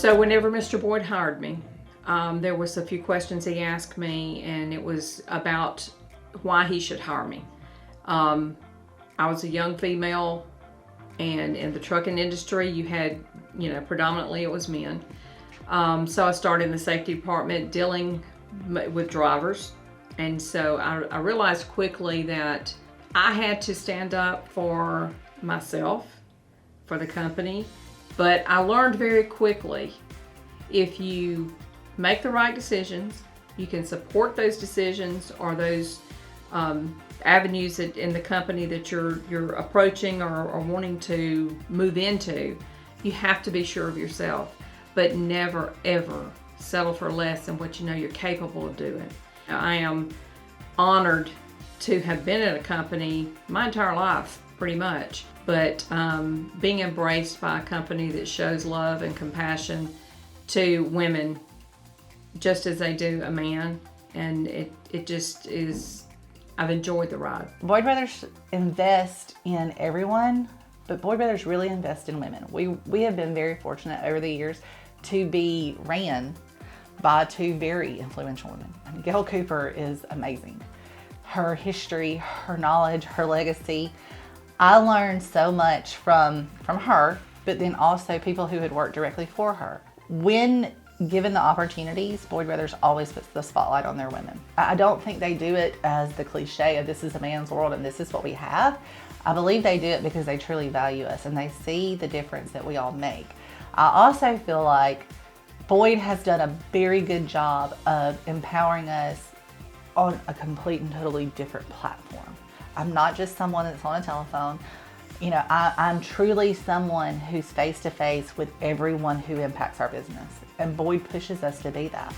So whenever Mr. Boyd hired me, there was a few questions he asked me, and it was about why he should hire me. I was a young female, and in the trucking industry, you had, predominantly it was men. So I started in the safety department dealing with drivers. And so I realized quickly that I had to stand up for myself, for the company. But I learned very quickly, if you make the right decisions, you can support those decisions or those avenues in the company that you're approaching or wanting to move into. You have to be sure of yourself, but never ever settle for less than what you know you're capable of doing. I am honored to have been at a company my entire life, pretty much, but being embraced by a company that shows love and compassion to women just as they do a man, and it just is, I've enjoyed the ride. Boyd Brothers invest in everyone, but Boyd Brothers really invest in women. We have been very fortunate over the years to be ran by two very influential women. Gail Cooper is amazing. Her history, her knowledge, her legacy. I learned so much from her, but then also people who had worked directly for her. When given the opportunities, Boyd Brothers always puts the spotlight on their women. I don't think they do it as the cliche of this is a man's world and this is what we have. I believe they do it because they truly value us and they see the difference that we all make. I also feel like Boyd has done a very good job of empowering us on a complete and totally different platform. I'm not just someone that's on a telephone. I'm truly someone who's face to face with everyone who impacts our business. And Boyd pushes us to be that.